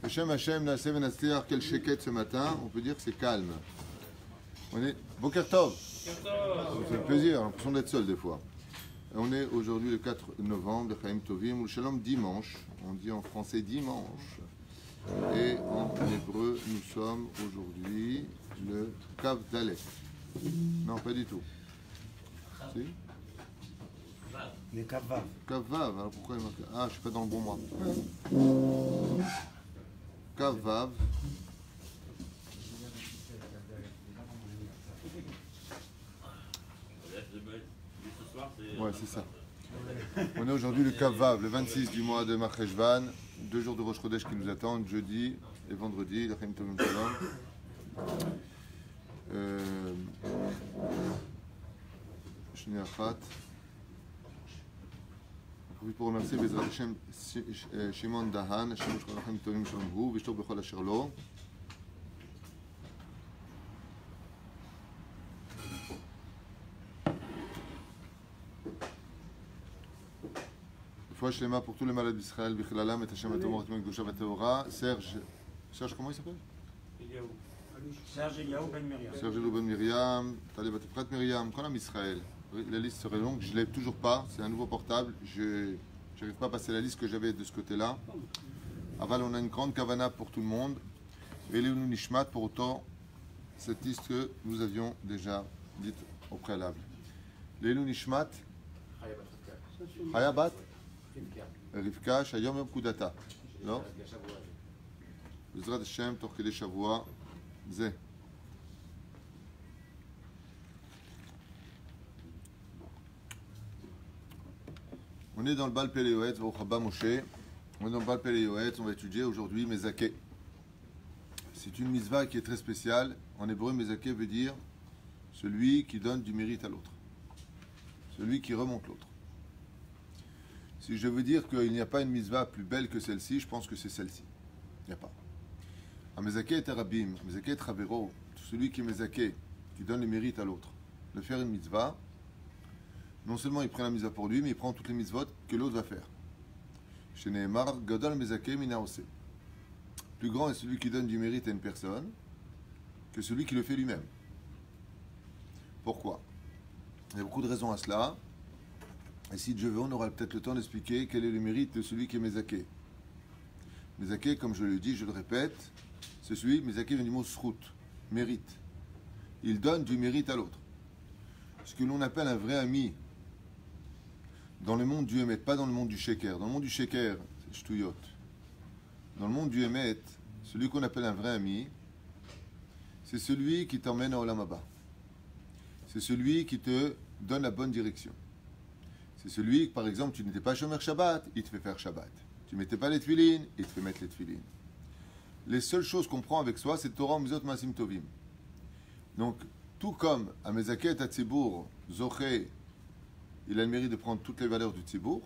Hashem Hashem Naaseh Venatzliach, quel sheket ce matin, on peut dire que c'est calme. On est Boker Tov. Ça fait plaisir, l'impression d'être seul des fois. On est aujourd'hui le 4 novembre, Chaim Tovim, ou Shalom dimanche. On dit en français dimanche. Et en hébreu, nous sommes aujourd'hui le Kav Daleth. Non, pas du tout. Si? Le Kavav. Kavav, alors pourquoi il marque... Ah, je suis pas dans le bon mois. Kavav. Ouais, c'est ça. On est aujourd'hui le Kavav, le 26 du mois de Marcheshvan. 2 jours de Rosh Chodesh qui nous attendent, jeudi et vendredi. L'Chaim Tovim Shalom. Shni Achat. pour remercier Bezrat Hashem Shimon Dahan, Hashem Shchalachem Tovim Shalom Hu, Vishtor Bechol Asher Lo. Fois Shlema pour tous les malades d'Israël, Bichlalam et Hashem Atomor Timon Gdusha Vateora. Serge, comment il s'appelle? Serge Eliaou Ben Miriam. Serge Eliaou Ben Miriam, Taleb Batefrat Miriam, Kolam Israël. La liste serait longue, je ne l'ai toujours pas, c'est un nouveau portable, je n'arrive pas à passer la liste que j'avais de ce côté-là. Aval, on a une grande kavana pour tout le monde. Et Léonou Nishmat, pour autant, cette liste que nous avions déjà dite au préalable. Léonou Nishmat, Hayabat, Rivka, Shayom Yom Kudata. Non? Bezrat Hashem, Torkele Shavua, Zé. On est dans le Bal Péléoët, Vauchaba Moshe. On est dans le Bal Péléoët, on va étudier aujourd'hui Mezaké. C'est une mitzvah qui est très spéciale. En hébreu, Mezaké veut dire celui qui donne du mérite à l'autre. Celui qui remonte l'autre. Si je veux dire qu'il n'y a pas une mitzvah plus belle que celle-ci, je pense que c'est celle-ci. Il n'y a pas. Un Mezaké est Arabim, Mezaké est Ravero, celui qui est Mezaké, qui donne le mérite à l'autre. De faire une mitzvah, non seulement il prend la mitzvah pour lui, mais il prend toutes les mitzvot que l'autre va faire. Chez Nehemar, Gadol Mezaké Minaose. Plus grand est celui qui donne du mérite à une personne que celui qui le fait lui-même. Pourquoi? Il y a beaucoup de raisons à cela. Et si Dieu veut, on aura peut-être le temps d'expliquer quel est le mérite de celui qui est Mezaké. Mezaké, comme je le dis, je le répète, c'est celui, Mezaké vient du mot srout, mérite. Il donne du mérite à l'autre. Ce que l'on appelle un vrai ami, dans le monde du Hémet, pas dans le monde du Sheker. Dans le monde du Sheker, c'est Shtuyot. Dans le monde du Hémet, celui qu'on appelle un vrai ami, c'est celui qui t'emmène à Olam Haba. C'est celui qui te donne la bonne direction. C'est celui que, par exemple, tu n'étais pas Shomer Shabbat, il te fait faire Shabbat. Tu ne mettais pas les tefilines, il te fait mettre les tefilines. Les seules choses qu'on prend avec soi, c'est Torah, Mizot, Masim, Tovim. Donc, tout comme à Mezaké et à Tzibour, Zoché, il a le mérite de prendre toutes les valeurs du Tzibour,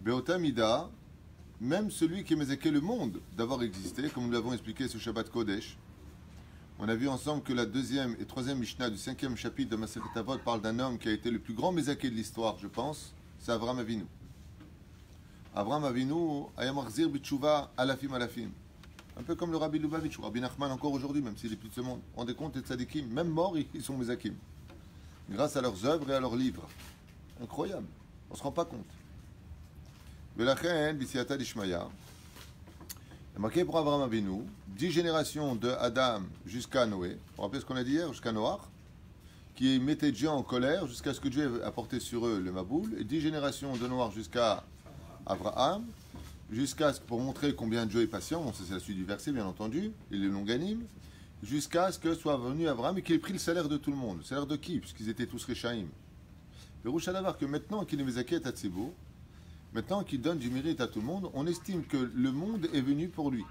Beota Mida, même celui qui est Mezaké le monde d'avoir existé, comme nous l'avons expliqué ce Shabbat Kodesh, on a vu ensemble que la 2e et 3e Mishnah du 5e chapitre de Masechet Avot parle d'un homme qui a été le plus grand Mezaké de l'histoire, je pense, c'est Avraham Avinu. Avraham Avinu, Ayamarzir Bitshuva, Alafim Alafim. Un peu comme le Rabbi Lubavitch, ou Rabbi Nachman encore aujourd'hui, même s'il est plus de ce monde. On rendez compte, les tzadikim, même morts, ils sont Mezakim. Grâce à leurs œuvres et à leurs livres. Incroyable. On ne se rend pas compte. Velachen, Bisiata d'Ishmaya. Il y a marqué pour Avraham Avinu, 10 générations de Adam jusqu'à Noé. Vous vous rappelez ce qu'on a dit hier, jusqu'à Noach, qui mettaient Dieu en colère jusqu'à ce que Dieu ait apporté sur eux le Maboul. Et 10 générations de Noach jusqu'à Abraham. Jusqu'à ce pour montrer combien Dieu est patient, bon, c'est la suite du verset bien entendu, et le longanime, jusqu'à ce que soit venu Abraham et qu'il ait pris le salaire de tout le monde. Le salaire de qui? Puisqu'ils étaient tous Réchaïm. Le Rouch Adavar, que maintenant qu'il est Mezaké à Tzibour, maintenant qu'il donne du mérite à tout le monde, on estime que le monde est venu pour lui.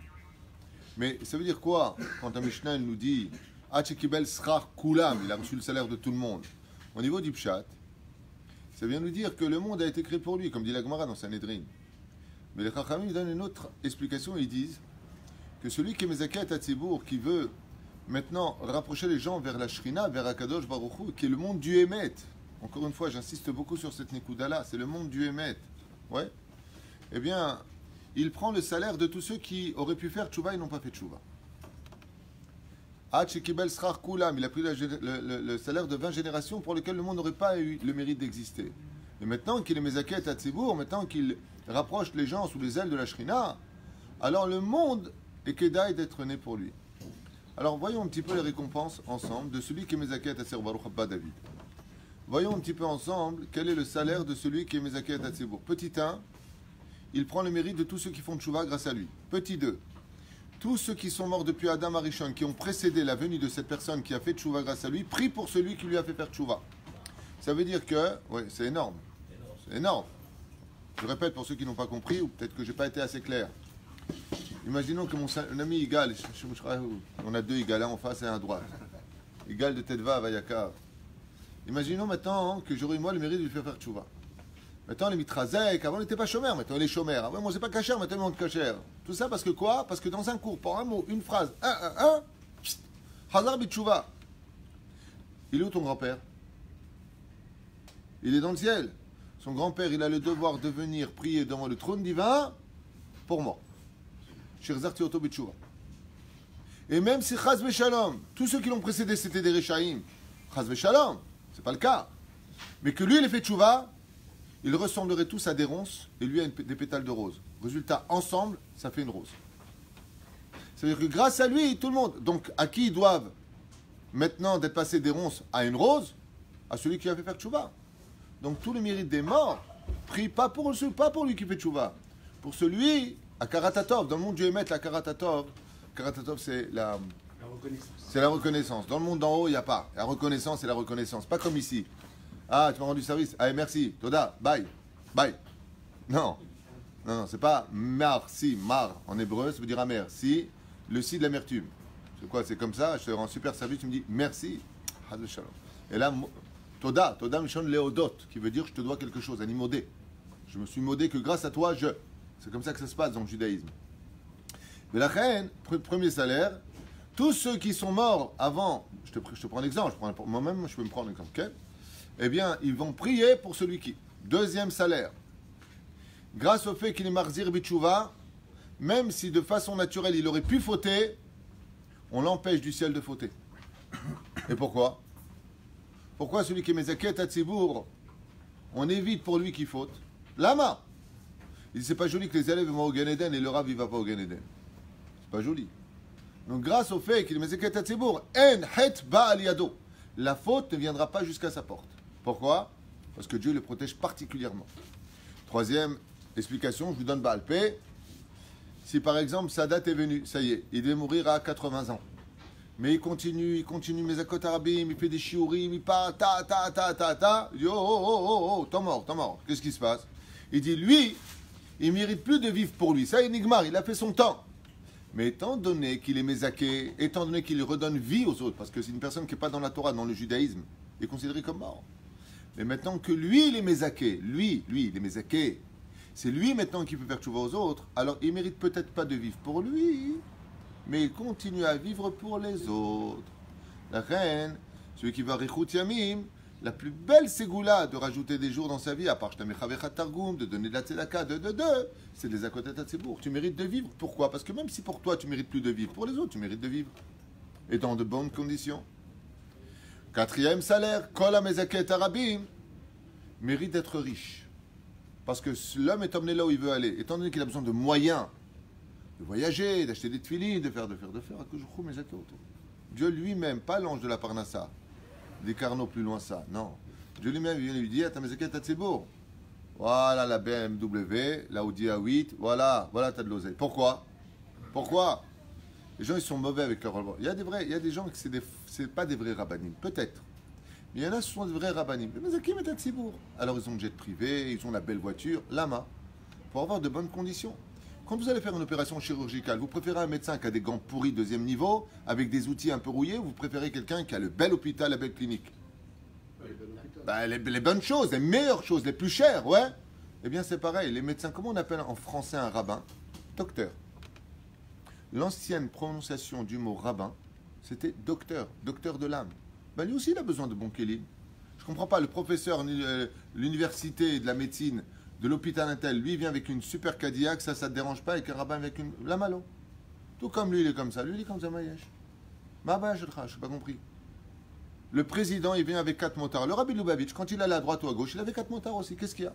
Mais ça veut dire quoi? Quand un Mishnah nous dit Hachekibel Srar Kulam, il a reçu le salaire de tout le monde. Au niveau du Pshat, ça vient nous dire que le monde a été créé pour lui, comme dit la Gemara dans Sanhedrin. Mais les Chachamim donnent une autre explication, ils disent que celui qui est Mezaké à Tzibour, qui veut maintenant rapprocher les gens vers la Shrina, vers Akadosh Baruch Hu, qui est le monde du Hémet. Encore une fois, j'insiste beaucoup sur cette Nekuda-là, c'est le monde du Hémet. Ouais. Eh bien, il prend le salaire de tous ceux qui auraient pu faire tchouva et n'ont pas fait tchouva. Ad shekibel srar kulam, il a pris le salaire de 20 générations pour lesquelles le monde n'aurait pas eu le mérite d'exister. Et maintenant qu'il est mezaket à Tzibour, maintenant qu'il rapproche les gens sous les ailes de la Shrina, alors le monde est kedaï d'être né pour lui. Alors voyons un petit peu les récompenses ensemble de celui qui est mezaket à Tzibour, Baruch Abba David. Voyons un petit peu ensemble quel est le salaire de celui qui est mezaket à Tzibour. Petit 1, il prend le mérite de tous ceux qui font tchouva grâce à lui. Petit 2, tous ceux qui sont morts depuis Adam Arishon, qui ont précédé la venue de cette personne qui a fait tchouva grâce à lui, prient pour celui qui lui a fait faire tchouva. Ça veut dire que, oui, c'est énorme. C'est énorme. Je répète pour ceux qui n'ont pas compris, ou peut-être que je n'ai pas été assez clair. Imaginons que mon ami Igal, on a deux Igal, un en face et un à droite. Igal de Tedva à Vayakar. Imaginons maintenant que j'aurais moi le mérite de lui faire tchouva. Maintenant, les mitrazek, avant, on n'était pas chômeur, maintenant, les chômeurs. Avant, moi, c'est pas cachère, maintenant, on est cachère. Tout ça parce que quoi? Parce que dans un cours, pour un mot, une phrase, Hazar bitchouva. Il est où ton grand-père? Il est dans le ciel. Son grand-père, il a le devoir de venir prier devant le trône divin pour moi. Shirzar Tioto bitchouva. Et même si Chaz Shalom, tous ceux qui l'ont précédé, c'était des Rechaïm. Chaz Shalom, c'est pas le cas. Mais que lui, il ait fait tchouva, ils ressembleraient tous à des ronces et lui a des pétales de rose. Résultat, ensemble, ça fait une rose. C'est-à-dire que grâce à lui, tout le monde... Donc, à qui ils doivent maintenant d'être passés des ronces à une rose? À celui qui a fait faire tchouva. Donc, tout le mérite des morts prie pas pour lui qui fait tchouva. Pour celui, à Karatatov, dans le monde du Hémet, la Karatatov, c'est la reconnaissance. C'est la reconnaissance. Dans le monde d'en haut, il n'y a pas. La reconnaissance, c'est la reconnaissance. Pas comme ici. Ah, tu m'as rendu service. Allez, merci. Toda, bye. Bye. Non. Non, c'est pas merci. Mar, en hébreu, ça veut dire amer. Si, le si de l'amertume. C'est quoi? C'est comme ça, je te rends super service, tu me dis merci. Et là, Toda, Mishon Leodot, qui veut dire je te dois quelque chose, un immodé. Je me suis modé que grâce à toi, je. C'est comme ça que ça se passe dans le judaïsme. Mais la reine, premier salaire, tous ceux qui sont morts avant, je te prends un exemple, moi-même, je peux me prendre un exemple, ok? Eh bien, ils vont prier pour celui qui. Deuxième salaire. Grâce au fait qu'il est marzir bitchouva, même si de façon naturelle il aurait pu fauter, on l'empêche du ciel de fauter. Et pourquoi? Pourquoi celui qui est mezaket à Tzibour, on évite pour lui qu'il faute? Lama. Il dit c'est pas joli que les élèves vont au Gan Eden et le Rav il va pas au Gan Eden. C'est pas joli. Donc grâce au fait qu'il est mezaket à Tzibour, en het ba al yado, la faute ne viendra pas jusqu'à sa porte. Pourquoi? Parce que Dieu le protège particulièrement. Troisième explication, je vous donne Baal Pé. Si par exemple Sadat est venu, ça y est, il devait mourir à 80 ans. Mais il continue, mes akot arabim, il fait des shiurim, il part, il dit oh, t'es mort. Qu'est-ce qui se passe? Il dit lui, il ne mérite plus de vivre pour lui. Ça, Enigmar, il a fait son temps. Mais étant donné qu'il est mézaké, étant donné qu'il redonne vie aux autres, parce que c'est une personne qui n'est pas dans la Torah, dans le judaïsme, il est considéré comme mort. Mais maintenant que lui, il est mézaké, lui, il est mézaké, c'est lui maintenant qui peut faire tchouva aux autres, alors il ne mérite peut-être pas de vivre pour lui, mais il continue à vivre pour les autres. La reine, celui qui va Rechut Yamim, la plus belle ségoula de rajouter des jours dans sa vie, à part Shtamechavecha Targum, de donner de la tzedaka, c'est des akotet hatzibur. Tu mérites de vivre. Pourquoi? Parce que même si pour toi tu mérites plus de vivre, pour les autres tu mérites de vivre. Et dans de bonnes conditions. Quatrième salaire, Kol HaMezaket Arabim, mérite d'être riche. Parce que l'homme est emmené là où il veut aller. Étant donné qu'il a besoin de moyens, de voyager, d'acheter des tefilines, de faire, Dieu lui-même, pas l'ange de la Parnassa, des Carnot plus loin ça, non. Dieu lui-même vient lui dire, Tamezaket Hatzibur. Voilà la BMW, la Audi A8, voilà t'as de l'oseille. Pourquoi? Les gens ils sont mauvais avec leur... Il y a des gens qui c'est pas des vrais rabbinim, peut-être. Mais il y en a ce sont des vrais rabbinim. Mais Zakim est Hatzibur. Alors ils ont le jet privé, ils ont la belle voiture, lama, pour avoir de bonnes conditions. Quand vous allez faire une opération chirurgicale, vous préférez un médecin qui a des gants pourris deuxième niveau, avec des outils un peu rouillés, ou vous préférez quelqu'un qui a le bel hôpital, la belle clinique? Les bonnes choses, les meilleures choses, les plus chères, ouais. Eh bien c'est pareil, les médecins, comment on appelle en français un rabbin? Docteur. L'ancienne prononciation du mot rabbin, c'était docteur de l'âme. Ben lui aussi il a besoin de bons kélim. Je ne comprends pas, le professeur de l'université de la médecine de l'hôpital Intel, lui vient avec une super Cadillac, ça ne te dérange pas, avec un rabbin avec une la malo. Tout comme lui, il est comme ça. Lui, il est comme ça, Maïesh. Ma bah, je n'ai pas compris. Le président, il vient avec 4 motards. Le rabbi Lubavitch, quand il allait à droite ou à gauche, il avait 4 motards aussi. Qu'est-ce qu'il y a?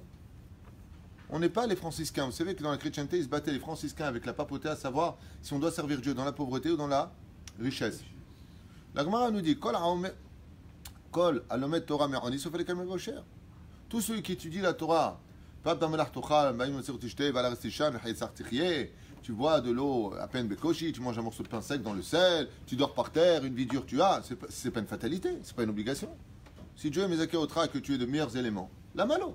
On n'est pas les franciscains. Vous savez que dans la chrétienté, ils se battaient les franciscains avec la papauté à savoir si on doit servir Dieu dans la pauvreté ou dans la richesse. La Gemara nous dit Kol alomet Torah me'oni sauf les calmes cher. Tous ceux qui étudient la Torah, tu bois de l'eau à peine békoshi, tu manges un morceau de pain sec dans le sel, tu dors par terre, une vie dure tu as, c'est pas une fatalité, c'est pas une obligation. Si Dieu est Mezaké Otra que tu es de meilleurs éléments, la malo.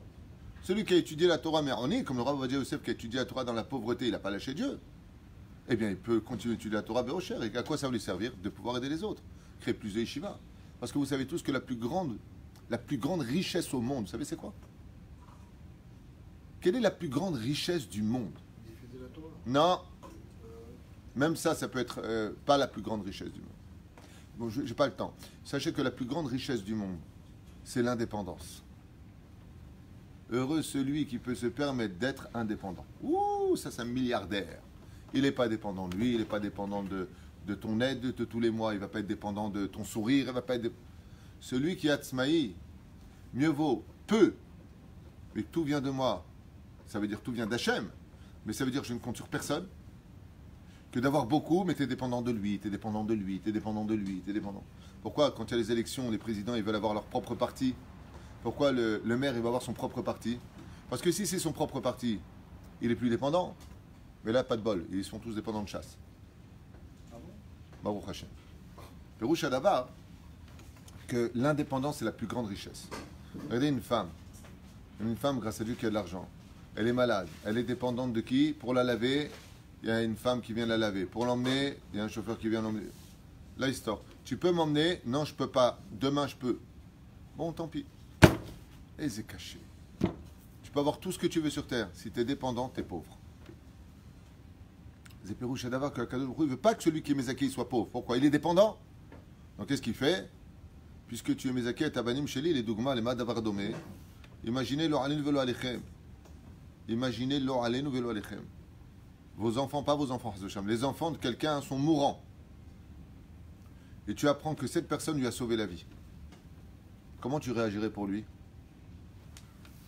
Celui qui a étudié la Torah Meroni, comme le Rav Ovadia Yosef qui a étudié la Torah dans la pauvreté, il n'a pas lâché Dieu, eh bien il peut continuer à étudier la Torah Bérocher. Et à quoi ça va lui servir? De pouvoir aider les autres, créer plus de yeshiva. Parce que vous savez tous que la plus grande richesse au monde, vous savez c'est quoi? Quelle est la plus grande richesse du monde? Non. Même ça peut être pas la plus grande richesse du monde. Bon, je n'ai pas le temps. Sachez que la plus grande richesse du monde, c'est l'indépendance. Heureux celui qui peut se permettre d'être indépendant. Ouh, ça c'est un milliardaire. Il n'est pas dépendant de lui, il n'est pas dépendant de ton aide de tous les mois, il ne va pas être dépendant de ton sourire, il va pas être celui qui a tzmaï, mieux vaut peu, mais tout vient de moi. Ça veut dire tout vient d'Hachem, mais ça veut dire que je ne compte sur personne, que d'avoir beaucoup, mais tu es dépendant de lui, tu es dépendant de lui, tu es dépendant de lui, tu es dépendant. Pourquoi quand il y a les élections, les présidents, ils veulent avoir leur propre parti? Pourquoi le maire, il va avoir son propre parti? Parce que si c'est son propre parti, il est plus dépendant. Mais là, pas de bol, ils sont tous dépendants de chasse. Ah bon? Baruch Hashem. Perouche Adavar, que l'indépendance est la plus grande richesse. Regardez une femme, grâce à Dieu qui a de l'argent. Elle est malade. Elle est dépendante de qui? Pour la laver, il y a une femme qui vient la laver. Pour l'emmener, il y a un chauffeur qui vient l'emmener. Là, il sort. Tu peux m'emmener? Non, je peux pas. Demain, je peux. Bon, tant pis. Et c'est caché. Tu peux avoir tout ce que tu veux sur terre. Si tu es dépendant, tu es pauvre. Zépérou Shadavar, que la Kadosh ne veut pas que celui qui est Mézaké soit pauvre. Pourquoi? Il est dépendant. Donc, qu'est-ce qu'il fait? Puisque tu es Mézaké, Tabanim Sheli, les Dougma, les Madavar Domé. Imaginez lo alenu velo alechem. Imaginez lo alenu velo alechem. Vos enfants, pas vos enfants, les enfants de quelqu'un sont mourants. Et tu apprends que cette personne lui a sauvé la vie. Comment tu réagirais pour lui?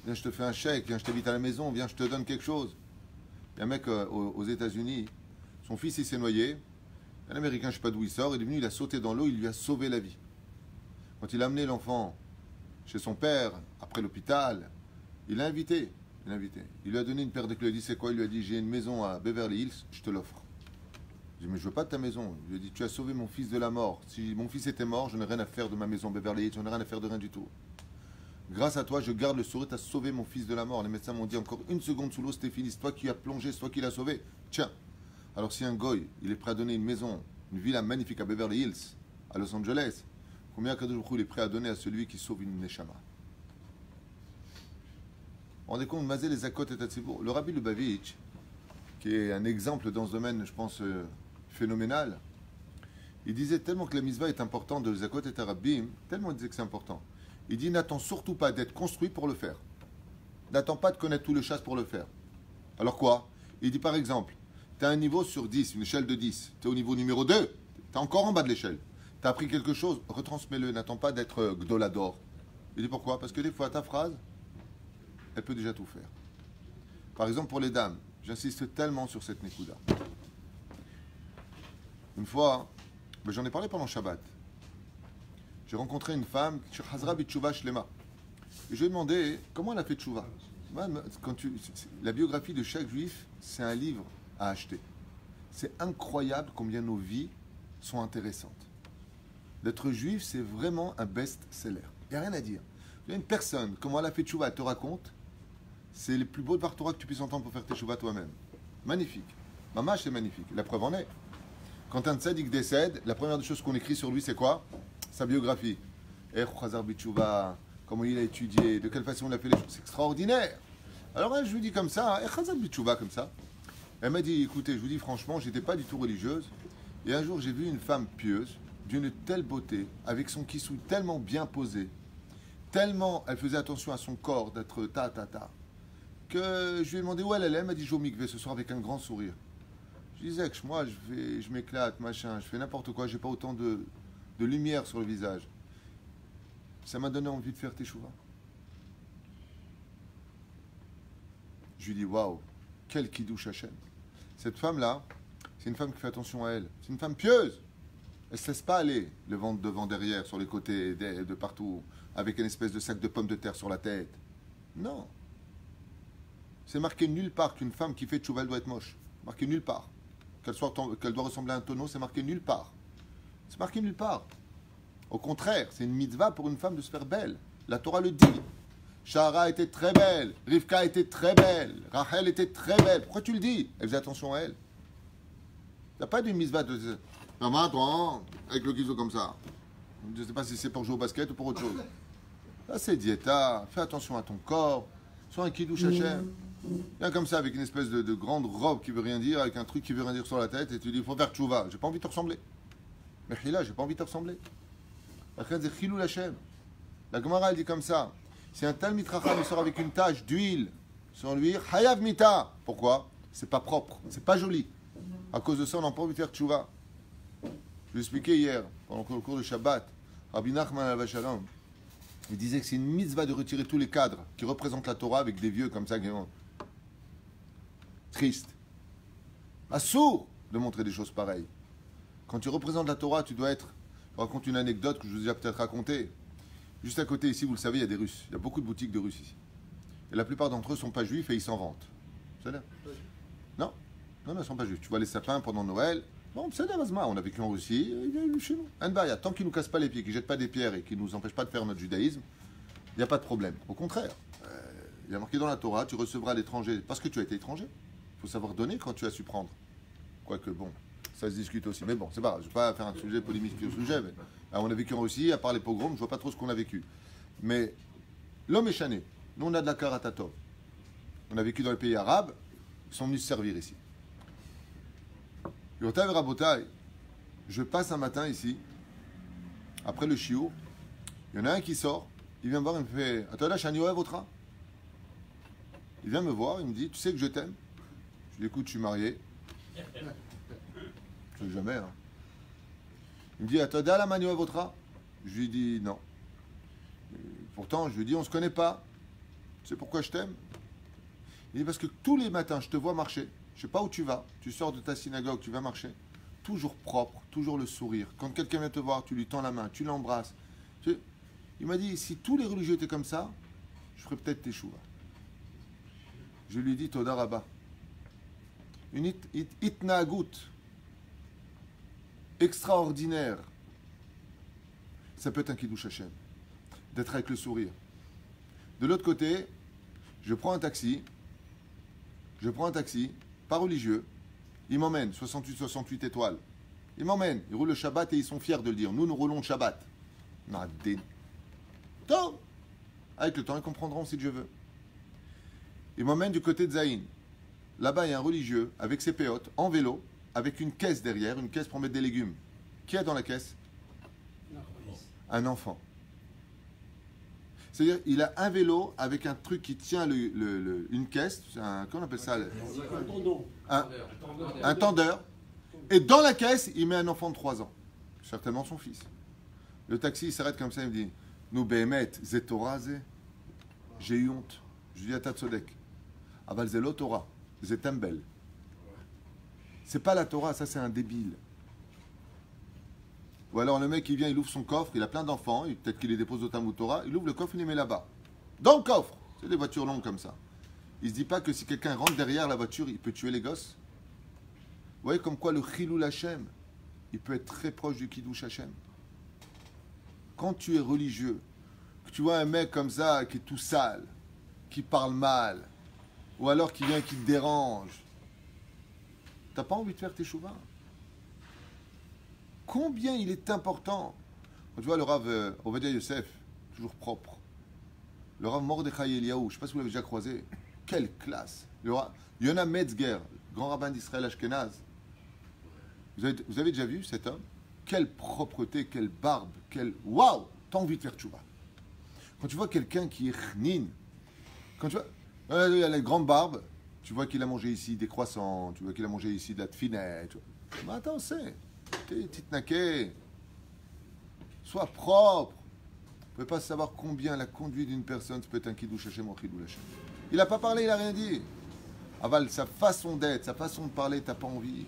Viens, je te fais un chèque, viens, je t'invite à la maison, viens, je te donne quelque chose. Il y a un mec aux États-Unis, son fils il s'est noyé. Un Américain, je ne sais pas d'où il sort, il est venu, il a sauté dans l'eau, il lui a sauvé la vie. Quand il a amené l'enfant chez son père, après l'hôpital, il l'a invité. Il lui a donné une paire de clés. Il lui a dit c'est quoi? Il lui a dit j'ai une maison à Beverly Hills, je te l'offre. Il dit mais je veux pas de ta maison. Il lui a dit tu as sauvé mon fils de la mort. Si mon fils était mort, je n'ai rien à faire de ma maison Beverly Hills, je n'ai rien à faire de rien du tout. Grâce à toi, je garde le sourire, tu as sauvé mon fils de la mort. Les médecins m'ont dit encore une seconde sous l'eau, c'était fini. C'est toi qui as plongé, c'est toi qui l'as sauvé. Tiens. Alors si un goy, il est prêt à donner une maison, une villa magnifique à Beverly Hills, à Los Angeles, combien Kadosh Baruch Hu il est prêt à donner à celui qui sauve une neshama? Vous vous rendez compte, Mazé les Zakot et Tatsibour. Le Rabbi Lubavitch, qui est un exemple dans ce domaine, je pense, phénoménal, il disait tellement que la mitzvah est importante de Zakot et Tarabim, tellement il disait que c'est important. Il dit n'attends surtout pas d'être construit pour le faire. N'attends pas de connaître tout le chasse pour le faire. Alors quoi? Il dit par exemple, tu as un niveau sur 10, une échelle de 10, tu es au niveau numéro 2, tu es encore en bas de l'échelle. Tu as appris quelque chose, retransmets-le, n'attends pas d'être Gdolador. Il dit pourquoi? Parce que des fois ta phrase, elle peut déjà tout faire. Par exemple, pour les dames, j'insiste tellement sur cette Nekuda. Une fois, j'en ai parlé pendant Shabbat. J'ai rencontré une femme, Hazra Bitchouva Shlema. Et je lui ai demandé comment elle a fait Tchouva. La biographie de chaque juif, c'est un livre à acheter. C'est incroyable combien nos vies sont intéressantes. D'être juif, c'est vraiment un best-seller. Il n'y a rien à dire. Il y a une personne, comment elle a fait Tchouva, elle te raconte. C'est le plus beau de Torah que tu puisses entendre pour faire tes Tchouva toi-même. Magnifique. Mamash, c'est magnifique. La preuve en est. Quand un tzaddik décède, la première des choses qu'on écrit sur lui, c'est quoi? Sa biographie. Chazar Bitchouva, comment il a étudié, de quelle façon il a fait les choses. C'est extraordinaire. Alors je lui dis comme ça, Chazar Bitchouva comme ça. Elle m'a dit, écoutez, je vous dis franchement, j'étais pas du tout religieuse. Et un jour, j'ai vu une femme pieuse, d'une telle beauté, avec son kissou tellement bien posé, tellement elle faisait attention à son corps, d'être ta. que je lui ai demandé où elle allait. Elle m'a dit je vais au mikvé ce soir avec un grand sourire. Je disais que moi, je m'éclate, machin, je fais n'importe quoi, j'ai pas autant de lumière sur le visage. Ça m'a donné envie de faire teshuva. Je lui dis waouh, quel kiddush Hashem. Cette femme-là, c'est une femme qui fait attention à elle. C'est une femme pieuse. Elle ne se laisse pas aller, le ventre devant, derrière, sur les côtés, de partout, avec une espèce de sac de pommes de terre sur la tête. Non. C'est marqué nulle part qu'une femme qui fait tchouva, elle doit être moche. Marqué nulle part. Qu'elle doit ressembler à un tonneau, c'est marqué nulle part. C'est marqué nulle part. Au contraire, c'est une mitzvah pour une femme de se faire belle. La Torah le dit. Shara était très belle, Rivka était très belle, Rachel était très belle. Pourquoi tu le dis? Elle faisait attention à elle. Il n'y a pas d'une mitzvah de... Maman, toi, avec le guiseau comme ça. Je ne sais pas si c'est pour jouer au basket ou pour autre chose. Là, c'est diéta. Fais attention à ton corps. Sois un kiddush Hashem. Viens comme ça avec une espèce de grande robe qui veut rien dire, avec un truc qui veut rien dire sur la tête, et tu dis, il faut faire tchouva. J'ai pas envie de te ressembler. Mais là, j'ai pas envie de te ressembler. La Gemara, elle dit comme ça. Si un Talmid Chacham sort avec une tache d'huile sur lui, Hayav Mita. Pourquoi? C'est pas propre, c'est pas joli. À cause de ça, on n'a pas envie de faire tchouva. Je l'expliquais hier, pendant le cours de Shabbat. Rabbi Nachman Alav Shalom, il disait que c'est une mitzvah de retirer tous les cadres qui représentent la Torah avec des vieux comme ça, tristes. Assourd de montrer des choses pareilles. Quand tu représentes la Torah, tu dois être... Je raconte une anecdote que je vous ai déjà peut-être racontée. Juste à côté ici, vous le savez, il y a des Russes. Il y a beaucoup de boutiques de Russes ici. Et la plupart d'entre eux ne sont pas juifs et ils s'en vantent. C'est là? Non, non, ils ne sont pas juifs. Tu vois les sapins pendant Noël. Bon, c'est là, on a vécu en Russie, il est chez nous. Tant qu'ils ne nous cassent pas les pieds, qu'ils ne jettent pas des pierres et qu'ils ne nous empêchent pas de faire notre judaïsme, il n'y a pas de problème. Au contraire, il y a marqué dans la Torah, tu recevras l'étranger parce que tu as été étranger. Il faut savoir donner quand tu as su prendre. Quoique, bon, ça se discute aussi. Mais bon, c'est pas grave, je ne vais pas faire un sujet polémique sur le sujet. Mais, on a vécu en Russie, à part les pogroms, je ne vois pas trop ce qu'on a vécu. Mais l'homme est chané. Nous, on a de la karatatov. On a vécu dans les pays arabes, ils sont venus se servir ici. Yotav Rabotai, je passe un matin ici, après le shiur, il y en a un qui sort, il vient me voir, il me fait Attends, Shani Oevotra. Il vient me voir, il me dit Tu sais que je t'aime? Je lui dis Écoute, je suis marié. Je ne sais jamais, hein. Il me dit Attends, la Mani Oevotra. Je lui dis Non. Pourtant, je lui dis On ne se connaît pas. Tu sais pourquoi je t'aime? Il dit Parce que tous les matins, je te vois marcher. Je ne sais pas où tu vas, tu sors de ta synagogue, tu vas marcher, toujours propre, toujours le sourire. Quand quelqu'un vient te voir, tu lui tends la main, tu l'embrasses. Il m'a dit, si tous les religieux étaient comme ça, je ferais peut-être teshuva. Je lui ai dit, Toda Rabba, une itnaagut extraordinaire, ça peut être un kiddush Hashem, d'être avec le sourire. De l'autre côté, je prends un taxi, pas religieux, ils m'emmènent, 68 étoiles. Ils m'emmènent, ils roulent le Shabbat et ils sont fiers de le dire. Nous roulons le Shabbat. Avec le temps, ils comprendront si Dieu veut. Ils m'emmènent du côté de Zaïn. Là-bas, il y a un religieux avec ses péotes, en vélo, avec une caisse derrière, une caisse pour mettre des légumes. Qui a dans la caisse? Un enfant. C'est-à-dire, il a un vélo avec un truc qui tient une caisse, comment on appelle ça? Un tendeur. Et dans la caisse, il met un enfant de 3 ans. Certainement son fils. Le taxi, il s'arrête comme ça, il me dit Nous, Behemet, Zetora, j'ai eu honte. Je lui dis à Tatsodek Aval Zelo Torah, Zetembel. C'est pas la Torah, ça c'est un débile. Ou alors le mec, il vient, il ouvre son coffre, il a plein d'enfants, peut-être qu'il les dépose au Talmud Torah, il ouvre le coffre, il les met là-bas. Dans le coffre. C'est des voitures longues comme ça. Il se dit pas que si quelqu'un rentre derrière la voiture, il peut tuer les gosses. Vous voyez comme quoi le Chilul Hashem, il peut être très proche du Kiddush Hashem. Quand tu es religieux, que tu vois un mec comme ça qui est tout sale, qui parle mal, ou alors qui vient qui te dérange, t'as pas envie de faire tes chouvins. Combien il est important. Quand tu vois le Rav Ovadia Yosef, toujours propre. Le Rav Mordechai Eliyahu, je ne sais pas si vous l'avez déjà croisé. Quelle classe. Yona Metzger, grand rabbin d'Israël Ashkenaz. Vous avez déjà vu cet homme? Quelle propreté, quelle barbe, quelle... Waouh! T'as envie de faire tchouva. Quand tu vois quelqu'un qui est chnin, quand tu vois... Il a les grandes barbes. Tu vois qu'il a mangé ici des croissants. Tu vois qu'il a mangé ici de la finette. Mais attends, t'es titnaqué. Sois propre. Vous ne pouvez pas savoir combien la conduite d'une personne peut être un kiddush Hashem ou chidou Hashem. Il n'a pas parlé, il n'a rien dit. Aval, sa façon d'être, sa façon de parler, t'as pas envie.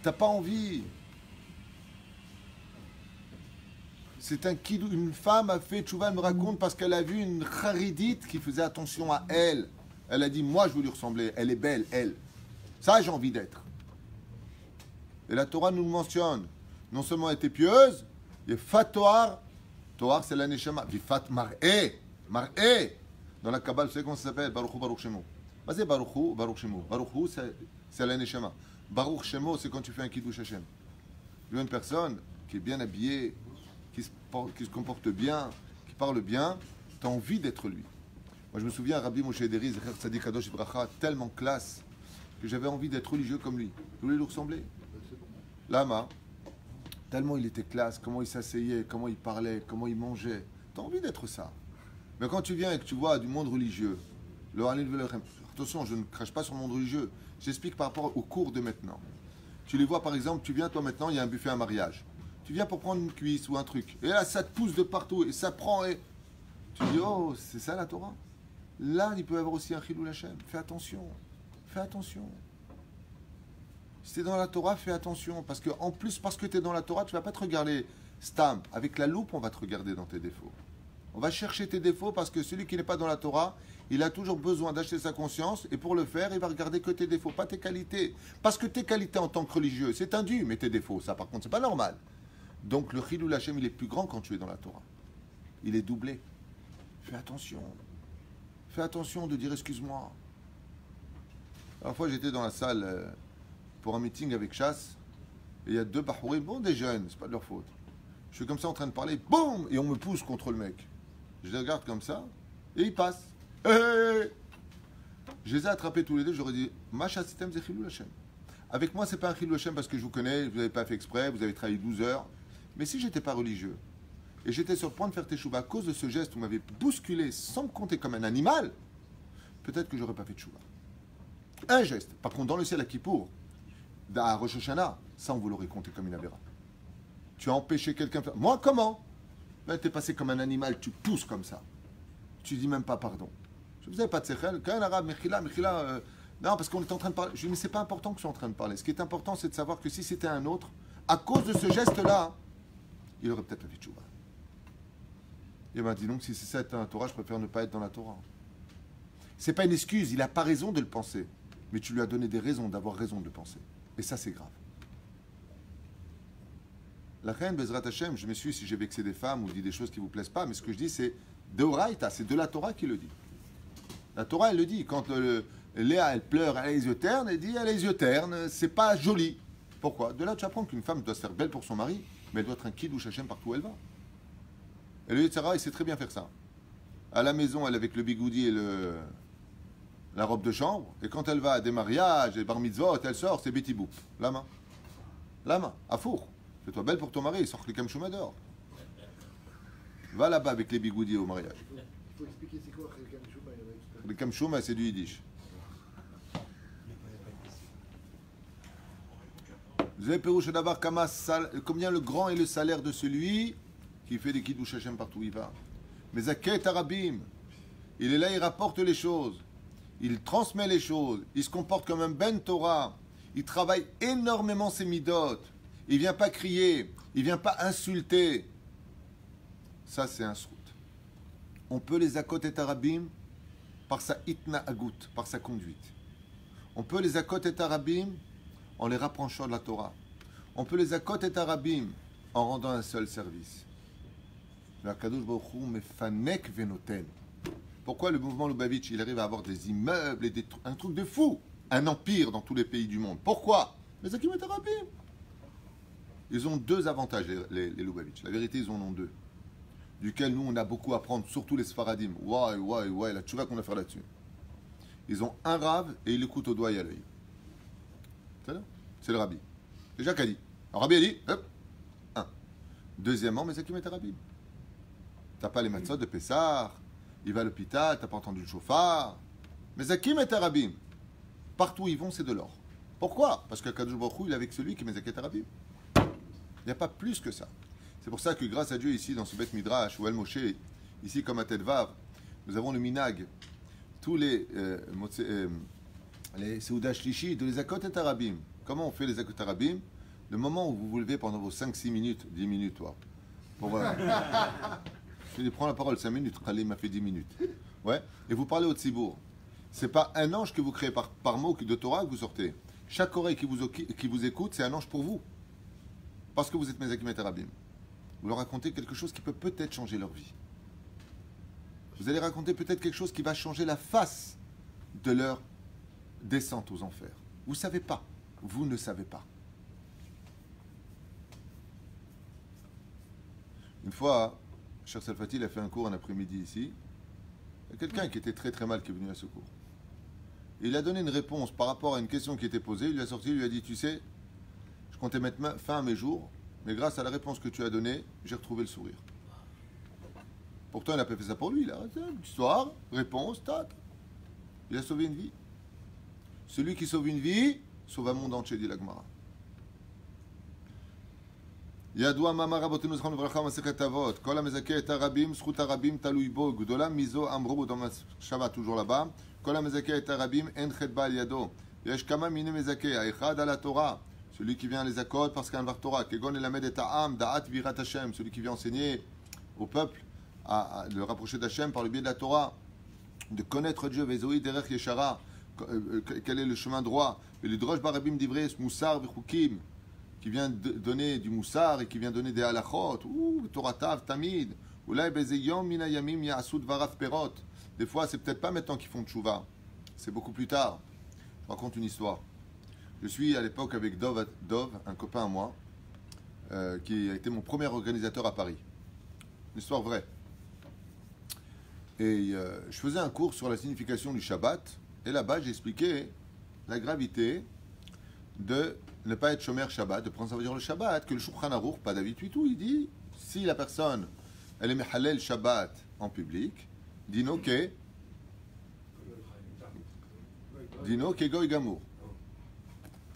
T'as pas envie. C'est un kidou. Une femme a fait, Tchouva me raconte, parce qu'elle a vu une charidite qui faisait attention à elle. Elle a dit, moi je veux lui ressembler. Elle est belle, elle. Ça, j'ai envie d'être. Et la Torah nous le mentionne. Non seulement elle était pieuse, il y a Fatoar. Toar, c'est la Neshama. Vifat Mar'e. Mar'e. Dans la Kabbale, vous savez comment ça s'appelle? Baruchou, Baruch Shemo. C'est Baruchou, Baruch Shemo. Baruchou, c'est la Neshama. Baruch Shemo, c'est quand tu fais un Kiddush Hashem. Tu vois une personne qui est bien habillée, qui se comporte bien, qui parle bien, tu as envie d'être lui. Moi, je me souviens, Rabbi Moshe Ederi, Zecher Tzadik Kadosh Ibracha, tellement classe, que j'avais envie d'être religieux comme lui. Je voulais lui ressembler. Lama, tellement il était classe, comment il s'asseyait, comment il parlait, comment il mangeait. Tu as envie d'être ça. Mais quand tu viens et que tu vois du monde religieux, attention, je ne crache pas sur le monde religieux, j'explique par rapport au cours de maintenant. Tu les vois par exemple, tu viens toi maintenant, il y a un buffet à mariage. Tu viens pour prendre une cuisse ou un truc. Et là, ça te pousse de partout et ça prend et... Tu dis, oh, c'est ça la Torah? Là, il peut y avoir aussi un chilou Hashem. Fais attention. Fais attention. Si tu es dans la Torah, fais attention. Parce que en plus, parce que tu es dans la Torah, tu ne vas pas te regarder stam. Avec la loupe, on va te regarder dans tes défauts. On va chercher tes défauts parce que celui qui n'est pas dans la Torah, il a toujours besoin d'acheter sa conscience et pour le faire, il va regarder que tes défauts, pas tes qualités. Parce que tes qualités en tant que religieux, c'est un dû, mais tes défauts, ça par contre, c'est pas normal. Donc le chilou Hashem, il est plus grand quand tu es dans la Torah. Il est doublé. Fais attention. Fais attention de dire excuse-moi. La fois, j'étais dans la salle pour un meeting avec Chasse et il y a deux bahourim, bon, des jeunes, c'est pas de leur faute. Je suis comme ça en train de parler, boum, et on me pousse contre le mec. Je les regarde comme ça et ils passent. Hey. Je les ai attrapés tous les deux, j'aurais dit, Macha Sitem c'est chilou Hashem. Avec moi, c'est pas un chilou Hashem parce que je vous connais, vous n'avez pas fait exprès, vous avez travaillé 12 heures. Mais si j'étais pas religieux et j'étais sur le point de faire teshuva à cause de ce geste où vous m'avez bousculé sans me compter comme un animal, peut-être que j'aurais pas fait teshuva. Un geste. Par contre, dans le ciel à Kippour, à Rosh Hashanah, ça on vous l'aurait compté comme une aberration. Tu as empêché quelqu'un de faire. Moi, comment? Ben, t'es passé comme un animal, tu pousses comme ça. Tu dis même pas pardon. Je vous avais pas de sechel. Quand un arabe, Mechila, non, parce qu'on est en train de parler. Je dis, mais c'est pas important que je sois en train de parler. Ce qui est important, c'est de savoir que si c'était un autre, à cause de ce geste-là, il aurait peut-être fait tchouva. Il m'a dit donc, si c'est ça être dans la Torah, je préfère ne pas être dans la Torah. C'est pas une excuse, il n'a pas raison de le penser. Mais tu lui as donné des raisons d'avoir raison de le penser. Et ça, c'est grave. La reine Bezrat Hashem, je m'excuse si j'ai vexé des femmes ou dit des choses qui ne vous plaisent pas, mais ce que je dis, c'est de Oraïta, c'est de la Torah qui le dit. La Torah, elle le dit. Quand Léa, elle pleure, elle a les yeux ternes, elle dit, elle a les yeux ternes, c'est pas joli. Pourquoi? De là, tu apprends qu'une femme doit se faire belle pour son mari, mais elle doit être un kiddush Hashem partout où elle va. Et le Yetzirah, il sait très bien faire ça. À la maison, elle est avec le bigoudi et la robe de chambre, et quand elle va à des mariages, des bar mitzvot, elle sort, c'est Betty Boop. La main. La main, à four. Fais-toi belle pour ton mari, sors les kamchouma dehors. Va là-bas avec les bigoudis au mariage. Il faut expliquer c'est quoi les kamchouma. Les kamchouma, c'est du yiddish. Vous avez Pérouche d'avoir combien le grand est le salaire de celui qui fait des kiddush Hashem partout où il va. Mais Zaket Arabim, il est là, il rapporte les choses. Il transmet les choses. Il se comporte comme un Ben Torah. Il travaille énormément ses midot. Il ne vient pas crier. Il ne vient pas insulter. Ça, c'est un srout. On peut les akot et arabim par sa itna agout, par sa conduite. On peut les akot et arabim en les rapprochant de la Torah. On peut les akot et arabim en rendant un seul service. La Kadosh Baruch Hu mefanek venoten. Pourquoi le mouvement Lubavitch, il arrive à avoir des immeubles et un truc de fou, un empire dans tous les pays du monde? Pourquoi? Les Akim et Arabim. Ils ont deux avantages, les Lubavitch. La vérité, ils en ont deux. Duquel nous, on a beaucoup à prendre, surtout les Sfaradim. Ouais, la tchouva qu'on a fait là-dessus. Ils ont un rave et ils l'écoutent au doigt et à l'œil. C'est le rabbi. C'est Jacques a dit. Un rabbi a dit, hop, un. Deuxièmement, mais Akim et Arabim. T'as pas les matzot de Pessah. il va à l'hôpital, t'as pas entendu le chauffard. Mais Zakim et Arabim, partout où ils vont, c'est de l'or. Pourquoi? Parce que Kadosh Baruch Hu, il est avec celui qui est Mezaket Arabim. Il n'y a pas plus que ça. C'est pour ça que grâce à Dieu, ici, dans ce Beth Midrash, ou El Moshe, ici comme à Tedvav, nous avons le Minag, tous les Seudah Shlishi, de les Akot et Arabim. Comment on fait les Akot Arabim? Le moment où vous vous levez pendant vos 5-6 minutes, 10 minutes, toi. Pour, je lui prends la parole 5 minutes, Khalim m'a fait 10 minutes. Ouais. Et vous parlez au Tzibour. C'est pas un ange que vous créez par mot de Torah que vous sortez. Chaque oreille qui vous écoute, c'est un ange pour vous. Parce que vous êtes Mezakim et Arabim. Vous leur racontez quelque chose qui peut peut-être changer leur vie. Vous allez raconter peut-être quelque chose qui va changer la face de leur descente aux enfers. Vous ne savez pas. Vous ne savez pas. Une fois, Cher Salfati a fait un cours un après-midi ici. Il y a quelqu'un qui était très très mal qui est venu à ce cours. Il a donné une réponse par rapport à une question qui était posée. Il lui a sorti, il lui a dit, tu sais, je comptais mettre fin à mes jours, mais grâce à la réponse que tu as donnée, j'ai retrouvé le sourire. Pourtant, il n'a pas fait ça pour lui. Il a une histoire, réponse, tac. Il a sauvé une vie. Celui qui sauve une vie, sauve un monde entier, dit la Gemara. ידוע מאמר רבותינו זכרנו לברכה במסכת אבות, כל המזכה את הרבים, זכות הרבים תלוי בו, גדולה מזו אמרו dans Shabbat, toujours là-bas, כל המזכה את הרבים אין חטא בא על ידו. יש כמה מיני מזכה, האחד על התורה, celui qui vient les accords parce qu'il y a un var Torah, כגון ללמד את העם, דעת ויראת השם, celui qui vient enseigner au peuple à le rapprocher d'Hachem par le biais de la Torah, de connaître Dieu, וזוהי דרך ישרה, quel est le chemin droit, ולדרוש ברבים דברי מוסר וחוקים, qui vient donner du moussar et qui vient donner des halachot, ou Toratav, Tamid, ou là, Bezeyom, Minayamim, Yasud, Varav, Perot. Des fois, c'est peut-être pas maintenant qu'ils font tchouva, c'est beaucoup plus tard. Je raconte une histoire. Je suis à l'époque avec Dov, un copain à moi, qui a été mon premier organisateur à Paris. Une histoire vraie. Et je faisais un cours sur la signification du Shabbat, et là-bas, j'ai expliqué la gravité de ne pas être Shomer Shabbat, de prendre ça veut dire le Shabbat, que le Shulchan Aruch, pas David Tuitou, il dit, si la personne, elle est Mehalel Shabbat en public, dino ke goy gamour.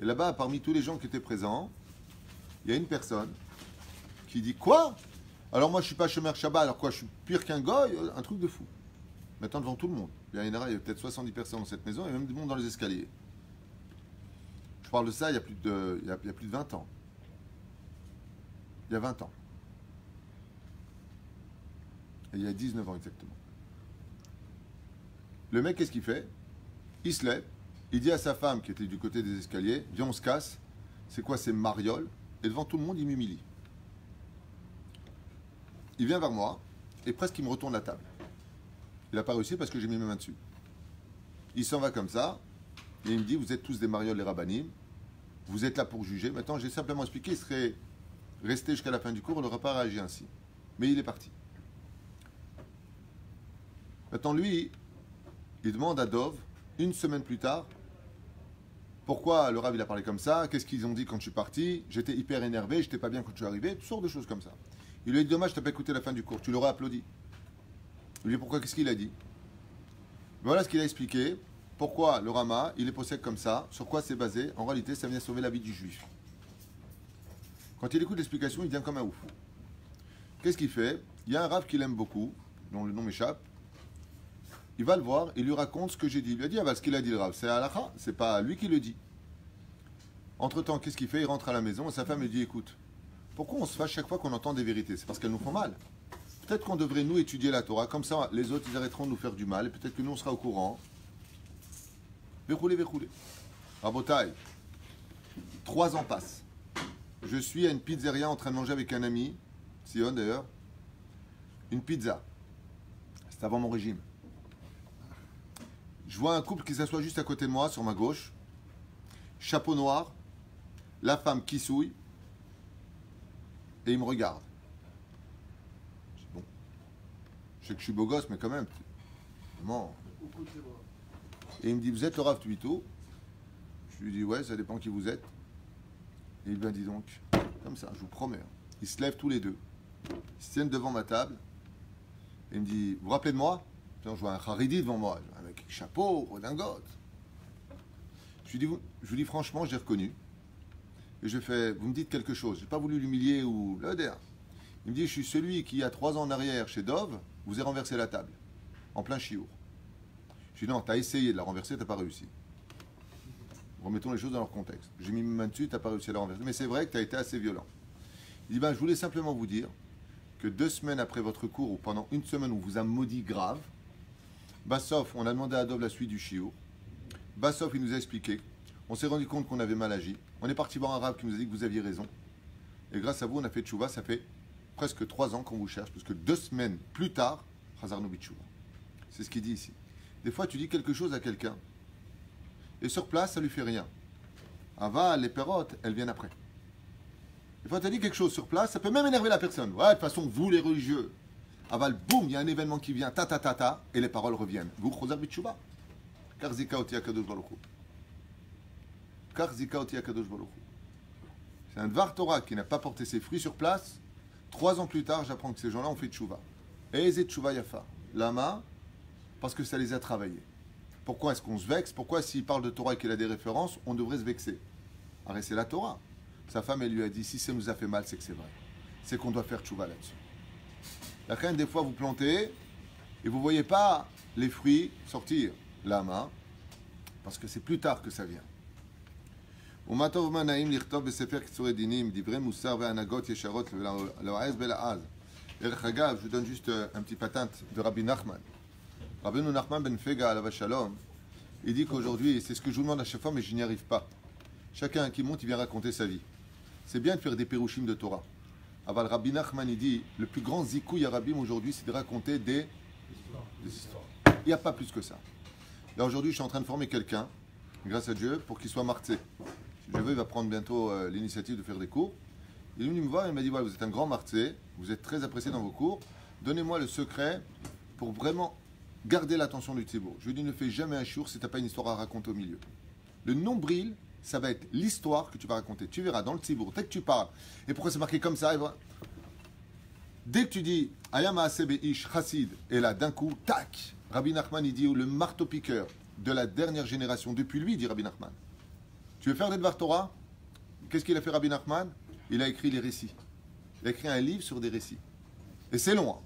Et là-bas, parmi tous les gens qui étaient présents, il y a une personne qui dit, quoi? Alors moi, je suis pas Shomer Shabbat, alors quoi, je suis pire qu'un goy? Un truc de fou. Maintenant, devant tout le monde. Il y a peut-être 70 personnes dans cette maison, et même du monde dans les escaliers. Je parle de ça il y a plus de 20 ans. Il y a 20 ans. Et il y a 19 ans exactement. Le mec, qu'est-ce qu'il fait? Il se lève, il dit à sa femme qui était du côté des escaliers, viens on se casse, c'est quoi ces marioles? Et devant tout le monde, il m'humilie. Il vient vers moi, et presque il me retourne la table. Il n'a pas réussi parce que j'ai mis mes mains dessus. Il s'en va comme ça, et il me dit, vous êtes tous des marioles les rabbanim, vous êtes là pour juger. Maintenant, j'ai simplement expliqué, il serait resté jusqu'à la fin du cours, il n'aurait pas réagi ainsi. Mais il est parti. Maintenant, lui, il demande à Dov, une semaine plus tard, pourquoi le Rav il a parlé comme ça, qu'est-ce qu'ils ont dit quand je suis parti, j'étais hyper énervé, j'étais pas bien quand je suis arrivé, toutes sortes de choses comme ça. Il lui a dit, dommage, tu n'as pas écouté la fin du cours, tu l'aurais applaudi. Il lui a dit, pourquoi, qu'est-ce qu'il a dit? Voilà ce qu'il a expliqué. Pourquoi le Rama, il est possède comme ça? Sur quoi c'est basé? En réalité, ça vient sauver la vie du juif. Quand il écoute l'explication, il devient comme un ouf. Qu'est-ce qu'il fait? Il y a un Rav qu'il aime beaucoup, dont le nom m'échappe. Il va le voir, il lui raconte ce que j'ai dit. Il lui a dit, ah bah, ce qu'il a dit le Rav, c'est halakha, c'est pas lui qui le dit. Entre-temps, qu'est-ce qu'il fait? Il rentre à la maison et sa femme lui dit, écoute, pourquoi on se fâche chaque fois qu'on entend des vérités? C'est parce qu'elles nous font mal. Peut-être qu'on devrait nous étudier la Torah, comme ça les autres ils arrêteront de nous faire du mal, et peut-être que nous on sera au courant. Verroulé. Rabotai, 3 ans passent. Je suis à une pizzeria en train de manger avec un ami, Sion d'ailleurs, une pizza. C'est avant mon régime. Je vois un couple qui s'assoit juste à côté de moi, sur ma gauche, chapeau noir, la femme qui souille, et il me regarde. Je dis, bon, je sais que je suis beau gosse, mais quand même, vraiment. Et il me dit, vous êtes le Rav Tuitou? Je lui dis, ouais, ça dépend qui vous êtes. Et il me dit donc, comme ça, je vous promets. Hein. Ils se lèvent tous les deux. Ils se tiennent devant ma table. Et il me dit, vous vous rappelez de moi? Je vois un Haridi devant moi, avec chapeau, redingote. Je lui dis franchement, j'ai reconnu. Et je fais, vous me dites quelque chose. Je n'ai pas voulu l'humilier ou l'aider. Il me dit, je suis celui qui, il y a 3 ans en arrière, chez Dove, vous a renversé la table, en plein chiour. Je lui dis, non, tu as essayé de la renverser, tu n'as pas réussi. Remettons les choses dans leur contexte. J'ai mis ma main dessus, tu n'as pas réussi à la renverser. Mais c'est vrai que tu as été assez violent. Il dit, ben, je voulais simplement vous dire que 2 semaines après votre cours, ou pendant 1 semaine, on vous a maudit grave. Bassoff, on a demandé à Dov la suite du chiour. Bassoff, il nous a expliqué. On s'est rendu compte qu'on avait mal agi. On est parti voir un arabe qui nous a dit que vous aviez raison. Et grâce à vous, on a fait tchouva. Ça fait presque 3 ans qu'on vous cherche, parce que 2 semaines plus tard, Chazarnu bitchouva. C'est ce qu'il dit ici. Des fois, tu dis quelque chose à quelqu'un, et sur place, ça lui fait rien. Ava, les pérottes, elles viennent après. Des fois, tu as dit quelque chose sur place, ça peut même énerver la personne. Ouais, de toute façon, vous, les religieux, aval, boum, il y a un événement qui vient, ta ta ta ta, et les paroles reviennent. Vous, Chazar bitchouva. Car zika oti akadosh baruch hu. Car zika oti akadosh baruch hu. C'est un Dvar Torah qui n'a pas porté ses fruits sur place. 3 ans plus tard, j'apprends que ces gens-là ont fait tchouva. Et c'est tchouva yafa. Lama, parce que ça les a travaillés. Pourquoi est-ce qu'on se vexe? Pourquoi s'il parle de Torah et qu'il a des références, on devrait se vexer? Arrête, c'est la Torah. Sa femme, elle lui a dit, si ça nous a fait mal, c'est que c'est vrai. C'est qu'on doit faire tchouva là-dessus. La reine, des fois, vous plantez et vous ne voyez pas les fruits sortir. Lama, parce que c'est plus tard que ça vient. ומה נעים לכתוב בספר קיצורי דינים, דברי מוסר והנהגות ישרות ולעז ולעז. דרך אגב, je vous donne juste un petit patente de Rabbi Nachman. Rabbi Nachman ben Fega, alav shalom, il dit qu'aujourd'hui, c'est ce que je vous demande à chaque fois, mais je n'y arrive pas. Chacun qui monte, il vient raconter sa vie. C'est bien de faire des pérouchim de Torah. Aval Rabbi Nachman, il dit, le plus grand zikouï arabim aujourd'hui, c'est de raconter des histoires. Il n'y a pas plus que ça. Là, aujourd'hui, je suis en train de former quelqu'un, grâce à Dieu, pour qu'il soit martzé. Si je veux, il va prendre bientôt l'initiative de faire des cours. Il est venu me voir et il m'a dit, voilà, vous êtes un grand martzé, vous êtes très apprécié dans vos cours, donnez-moi le secret pour vraiment garder l'attention du tzibour. Je lui ai dit, ne fais jamais un shiur si tu n'as pas une histoire à raconter au milieu. Le nombril, ça va être l'histoire que tu vas raconter. Tu verras dans le tzibour, dès que tu parles, et pourquoi c'est marqué comme ça, dès que tu dis, Ayam Asebe Ish Chassid, et là, d'un coup, tac, Rabbi Nachman, il dit, le marteau-piqueur de la dernière génération, depuis lui, dit Rabbi Nachman. Tu veux faire des Dvar Torah? Qu'est-ce qu'il a fait Rabbi Nachman? Il a écrit les récits. Il a écrit un livre sur des récits. Et c'est long. Hein.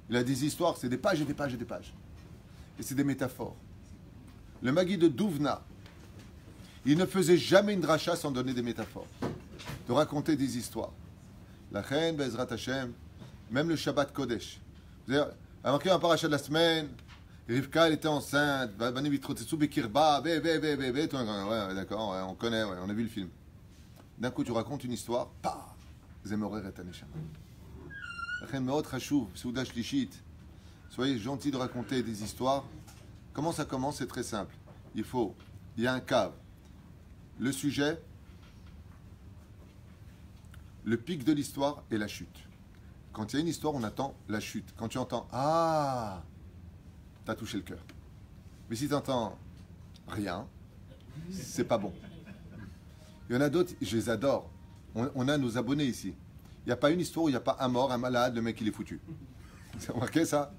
Il a des histoires, c'est des pages et des pages et des pages. Et c'est des métaphores. Le Magui de Douvna, il ne faisait jamais une dracha sans donner des métaphores. De raconter des histoires. La reine, Bezrat Hashem, même le Shabbat Kodesh. Vous avez remarqué un parachat de la semaine, Rivka, elle était enceinte, ouais, d'accord, on connaît, ouais, on a vu le film. D'un coup, tu racontes une histoire, pa, Zemorer et Taneshama. Soyez gentils de raconter des histoires. Comment ça commence? C'est très simple. Il y a un cave. Le sujet, le pic de l'histoire et la chute. Quand il y a une histoire, on attend la chute. Quand tu entends, ah, t'as touché le cœur. Mais si tu entends rien, c'est pas bon. Il y en a d'autres, je les adore. On a nos abonnés ici. Il n'y a pas une histoire où il n'y a pas un mort, un malade, le mec il est foutu. Vous avez remarqué ça?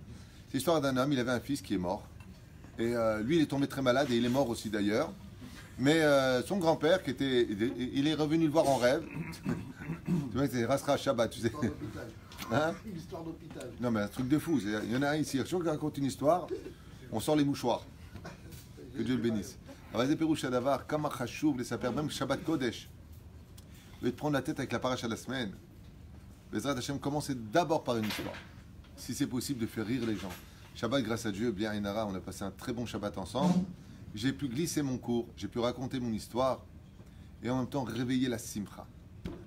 C'est l'histoire d'un homme, il avait un fils qui est mort. Et lui il est tombé très malade et il est mort aussi d'ailleurs. Mais son grand-père, il est revenu le voir en rêve. Tu vois, c'est Rasra Shabbat, tu sais. Hein? Une histoire d'hôpital. Non mais un truc de fou. Il y en a un ici, chaque fois qu'il raconte une histoire, on sort les mouchoirs. Que Dieu le bénisse. Même Shabbat Kodesh. Au lieu de prendre la tête avec la paracha de la semaine, Bezrat Hashem, commencez d'abord par une histoire. Si c'est possible de faire rire les gens. Shabbat, grâce à Dieu, bien Inara, on a passé un très bon Shabbat ensemble. J'ai pu glisser mon cours, j'ai pu raconter mon histoire et en même temps réveiller la simcha.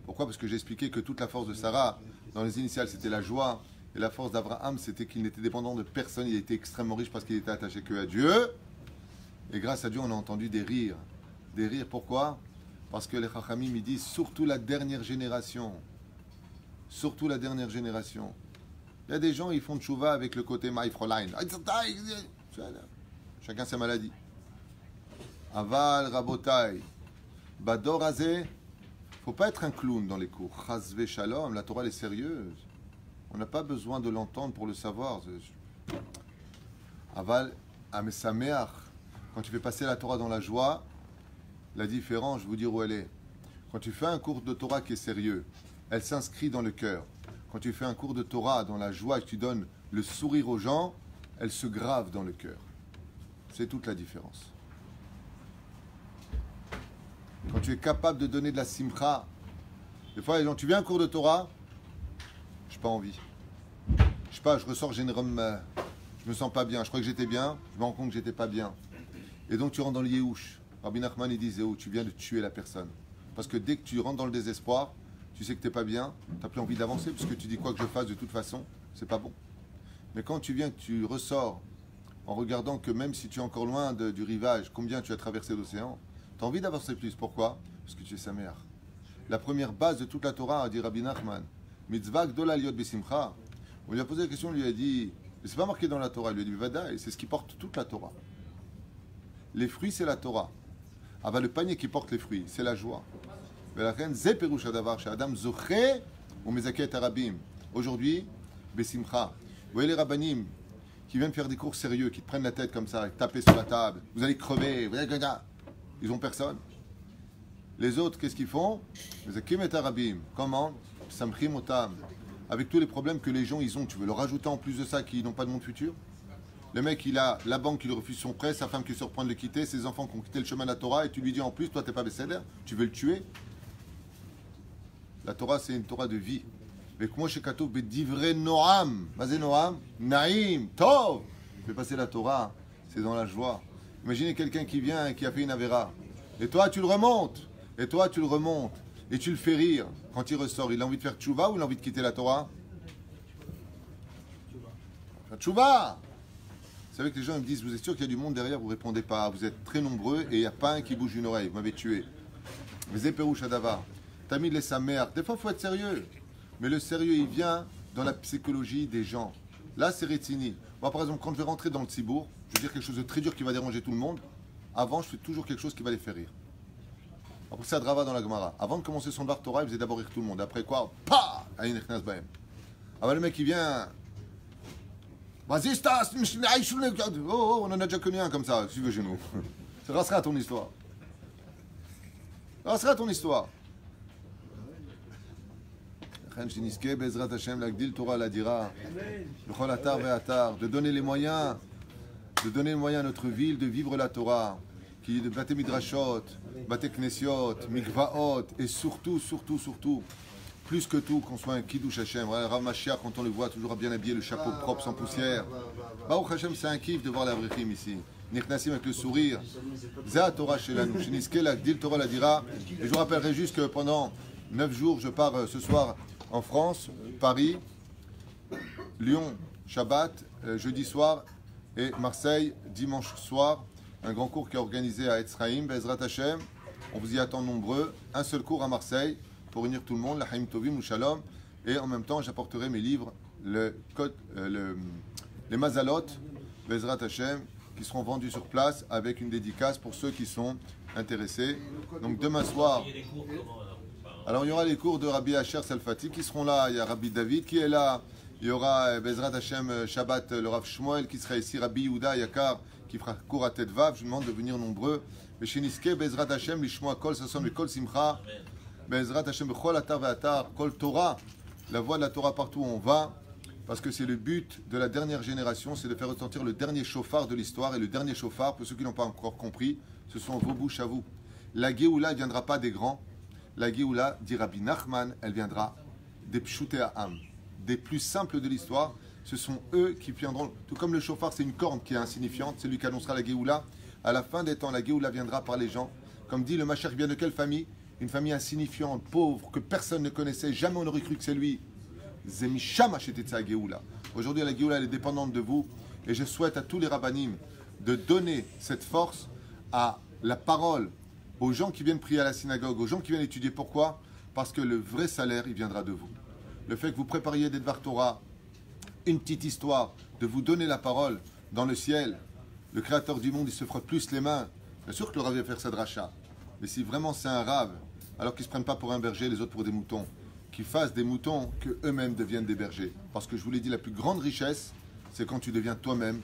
Pourquoi? Parce que j'ai expliqué que toute la force de Sarah, dans les initiales, c'était la joie. Et la force d'Abraham, c'était qu'il n'était dépendant de personne. Il était extrêmement riche parce qu'il était attaché que à Dieu. Et grâce à Dieu, on a entendu des rires. Des rires, pourquoi? Parce que les Chachamim, ils disent, surtout la dernière génération. Surtout la dernière génération. Il y a des gens, ils font tchouva avec le côté Maïfroline. Chacun sa maladie. Aval, Rabotai. Bador Azé. Faut pas être un clown dans les cours. Chazve Shalom, la Torah elle est sérieuse. On n'a pas besoin de l'entendre pour le savoir. Aval, Amesameach, quand tu fais passer la Torah dans la joie, la différence, je vais vous dire où elle est. Quand tu fais un cours de Torah qui est sérieux, elle s'inscrit dans le cœur. Quand tu fais un cours de Torah dans la joie et que tu donnes le sourire aux gens, elle se grave dans le cœur. C'est toute la différence. Quand tu es capable de donner de la simcha, des fois les gens, tu viens à un cours de Torah, je n'ai pas envie. Je sais pas, je ressors, je me sens pas bien. Je crois que j'étais bien, je me rends compte que j'étais pas bien. Et donc tu rentres dans le Yehush. Rabbi Nachman il dit Zéou, tu viens de tuer la personne. Parce que dès que tu rentres dans le désespoir, tu sais que t'es pas bien, tu n'as plus envie d'avancer, parce que tu dis quoi que je fasse de toute façon, c'est pas bon. Mais quand tu viens, que tu ressors en regardant que même si tu es encore loin du rivage, combien tu as traversé l'océan, tu as envie d'avancer plus. Pourquoi? Parce que tu es sa mère. La première base de toute la Torah, a dit Rabbi Nachman, mitzvah gdola liot besimcha. On lui a posé la question, on lui a dit, mais c'est pas marqué dans la Torah, il lui a dit Vada, et c'est ce qui porte toute la Torah. Les fruits, c'est la Torah. Ah bah le panier qui porte les fruits, c'est la joie. Aujourd'hui, besimcha. Vous voyez les rabbanim qui viennent faire des cours sérieux, qui te prennent la tête comme ça, taper sur la table, vous allez crever, ils ont personne. Les autres, qu'est-ce qu'ils font? Comment? Avec tous les problèmes que les gens ils ont, tu veux leur rajouter en plus de ça qu'ils n'ont pas de monde futur? Le mec, il a la banque qui lui refuse son prêt, sa femme qui se reprend de le quitter, ses enfants qui ont quitté le chemin de la Torah, et tu lui dis en plus, toi t'es pas Besséder, tu veux le tuer? La Torah, c'est une Torah de vie. Mais comment chez Katou, Bedivre Noam, Mazé Noam, Naïm, Tov. Fais passer la Torah, c'est dans la joie. Imaginez quelqu'un qui vient et qui a fait une avéra. Et toi, tu le remontes. Et toi, tu le remontes. Et tu le fais rire. Quand il ressort, il a envie de faire tchouva ou il a envie de quitter la Torah? Tchouva. Vous savez que les gens me disent, vous êtes sûr qu'il y a du monde derrière, vous ne répondez pas. Vous êtes très nombreux et il n'y a pas un qui bouge une oreille. Vous m'avez tué. Mais Zéperouch Adava. Tamid les sa mère. Des fois, il faut être sérieux. Mais le sérieux, il vient dans la psychologie des gens. Là, c'est Rétini. Moi, par exemple, quand je vais rentrer dans le Tzibour, je vais dire quelque chose de très dur qui va déranger tout le monde. Avant, je fais toujours quelque chose qui va les faire rire. Après ça, Drava dans la Gemara. Avant de commencer son bar Torah, il faisait d'abord rire tout le monde. Après quoi, pa! Alors le mec, il vient. Vas-y, Stas, oh, on en a déjà connu un comme ça, si tu veux chez nous. Ça sera ton histoire. Ça sera ton histoire. De donner les moyens à notre ville de vivre la Torah, qui est de Bate Midrashot, Bate Knesiot, Mikvaot, et surtout, plus que tout, qu'on soit un Kiddush Hashem. Rav Mashiach, quand on le voit, toujours bien habillé, le chapeau propre, sans poussière. Baruch Hashem, c'est un kiff de voir la Avrichim ici. Nichnasim avec le sourire. Zeh Torah Shelanu, Sheniske la Gdil Torah la dira. Et je vous rappellerai juste que pendant 9 jours, je pars ce soir en France, Paris, Lyon, Shabbat, jeudi soir, et Marseille, dimanche soir. Un grand cours qui est organisé à Etzraïm, Bezrat Hashem. On vous y attend nombreux. Un seul cours à Marseille pour unir tout le monde, la Haïm Tovim ou Shalom. Et en même temps, j'apporterai mes livres, les Mazalot, Bezrat Hashem, qui seront vendus sur place avec une dédicace pour ceux qui sont intéressés. Donc demain soir. Alors il y aura les cours de Rabbi Asher Salfati qui seront là. Il y a Rabbi David qui est là. Il y aura Bezrat Hashem Shabbat, le Rav Shmuel qui sera ici. Rabbi Yehuda Yakar qui fera cours à Tedvav. Je vous demande de venir nombreux. Besheniske Bezrat Hashem Lishmoa Kol Sason Kol Simcha. Bezrat Hashem Bechol Atar Ve'atar Kol Torah. La voix de la Torah partout où on va. Parce que c'est le but de la dernière génération, c'est de faire retentir le dernier chauffard de l'histoire. Et le dernier chauffard, pour ceux qui n'ont pas encore compris, ce sont vos bouches à vous. La Géoula ne viendra pas des grands. La Géoula, dit Rabbi Nachman, elle viendra des Pshuté Ha'am, des plus simples de l'histoire. Ce sont eux qui viendront. Tout comme le chauffard, c'est une corne qui est insignifiante, c'est lui qui annoncera la Géoula. À la fin des temps, la Géoula viendra par les gens. Comme dit le Mashiach, vient de quelle famille? Une famille insignifiante, pauvre, que personne ne connaissait. Jamais on n'aurait cru que c'est lui. Zemisham Hashetetza Géoula. Aujourd'hui, la Géoula, elle est dépendante de vous. Et je souhaite à tous les rabbanim de donner cette force à la parole, aux gens qui viennent prier à la synagogue, aux gens qui viennent étudier. Pourquoi? Parce que le vrai salaire, il viendra de vous. Le fait que vous prépariez des Dvar Torah, une petite histoire, de vous donner la parole dans le ciel, le créateur du monde, il se frotte plus les mains. Bien sûr que le Rav va faire ça de rachat. Mais si vraiment c'est un Rav, alors qu'ils ne se prennent pas pour un berger, les autres pour des moutons, qu'ils fassent des moutons, qu'eux-mêmes deviennent des bergers. Parce que je vous l'ai dit, la plus grande richesse, c'est quand tu deviens toi-même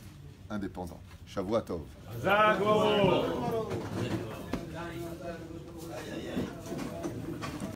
indépendant. Shavua Tov. Zagoro.